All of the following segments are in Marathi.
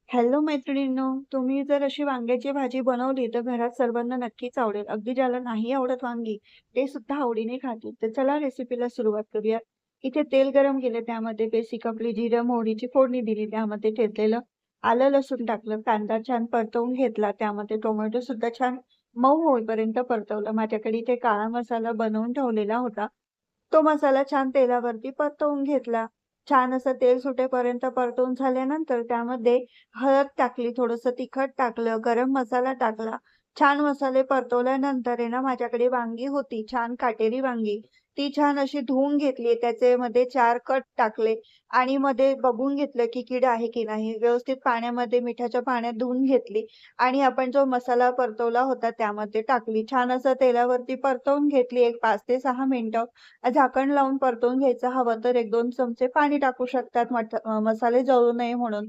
हॅलो मैत्रिणींनो, तुम्ही जर अशी वांग्याची भाजी बनवली तर घरात सर्वांना नक्कीच आवडेल. अगदी ज्याला नाही आवडत वांगी, ते सुद्धा आवडीने खातील. तर चला रेसिपीला सुरुवात करूया. इथे तेल गरम केलं, त्यामध्ये बेसिक आपली जिरं, मोहरीची फोडणी दिली. त्यामध्ये ठेचलेलं आलं, लसूण टाकलं. कांदा छान परतवून घेतला. त्यामध्ये टोमॅटो सुद्धा छान मऊ होईपर्यंत परतवलं. माझ्याकडे इथे काळा मसाला बनवून ठेवलेला होता. तो मसाला छान तेलावरती परतवून घेतला. छान असं तेल सुटेपर्यंत परतवून झाल्यानंतर त्यामध्ये हळद टाकली, थोडंसं तिखट टाकलं, गरम मसाला टाकला. छान मसाले परतवल्यानंतर आहे ना, माझ्याकडे वांगी होती, छान काटेरी वांगी. ती छान अशी धुवून घेतली. त्याच्यामध्ये 4 कट टाकले आणि मध्ये बघून घेतलं की कीड आहे की नाही. व्यवस्थित पाण्यामध्ये मिठाच्या पाण्यात धुवून घेतली आणि आपण जो मसाला परतवला होता त्यामध्ये टाकली. छान असं तेलावरती परतवून घेतली एक 5 ते 6 मिनिटं. झाकण लावून परतवून घ्यायचं. हवं तर 1-2 चमचे पाणी टाकू शकतात मसाले जळू नये म्हणून.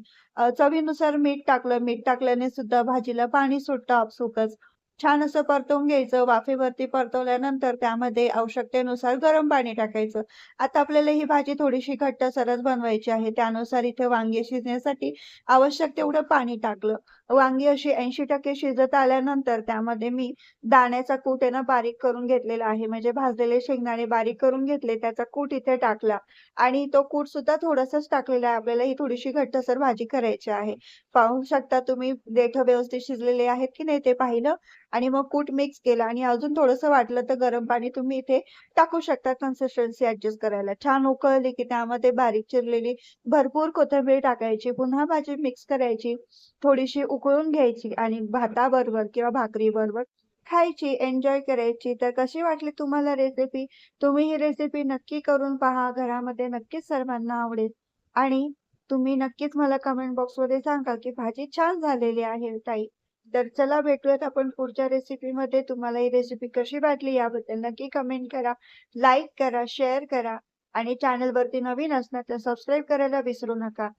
चवीनुसार मीठ टाकलं. मीठ टाकल्याने सुद्धा भाजीला पाणी सुटतं आपसुकच. छान असं परतवून घ्यायचं. वाफेवरती परतवल्यानंतर त्यामध्ये आवश्यकतेनुसार गरम पाणी टाकायचं. आता आपल्याला ही भाजी थोडीशी घट्टसरच बनवायची आहे. त्यानुसार इथे वांगी शिजण्यासाठी आवश्यक तेवढं पाणी टाकलं. वांगी अशी 80% शिजत आल्यानंतर त्यामध्ये मी दाण्याचा कूट आहे ना बारीक करून घेतलेला आहे. म्हणजे भाजलेले शेंगदाणे बारीक करून घेतले, त्याचा कूट इथे टाकला आणि तो कूट सुद्धा थोडासाच टाकलेला आहे. आपल्याला ही थोडीशी घट्टसर भाजी करायची आहे. पाहू शकता तुम्ही देठं व्यवस्थित शिजलेले आहेत की नाही ते पाहिलं आणि मग कूट मिक्स केला आणि अजून थोडंसं वाटलं तर गरम पाणी तुम्ही इथे टाकू शकता कन्सिस्टन्सी ॲडजस्ट करायला. छान उकळली की त्यामध्ये बारीक चिरलेली भरपूर कोथिंबीर टाकायची. पुन्हा भाजी मिक्स करायची. थोडीशी उकळून घ्यायची आणि भाताबरोबर किंवा भाकरीबरोबर खायची, एन्जॉय करायची. तर कशी वाटली तुम्हाला रेसिपी? तुम्ही ही रेसिपी नक्की करून पहा. घरामध्ये नक्कीच सर्वांना आवडेल आणि तुम्ही नक्कीच मला कमेंट बॉक्समध्ये सांगा, की भाजी छान झालेली आहे ताई. तर चला भेटूयात आपण पुढच्या रेसिपीमध्ये. तुम्हाला ही रेसिपी कशी वाटली याबद्दल नक्की कमेंट करा, लाईक करा, शेअर करा आणि चॅनलवरती नवीन असणार तर सबस्क्राईब करायला विसरू नका.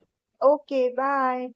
Okay, bye.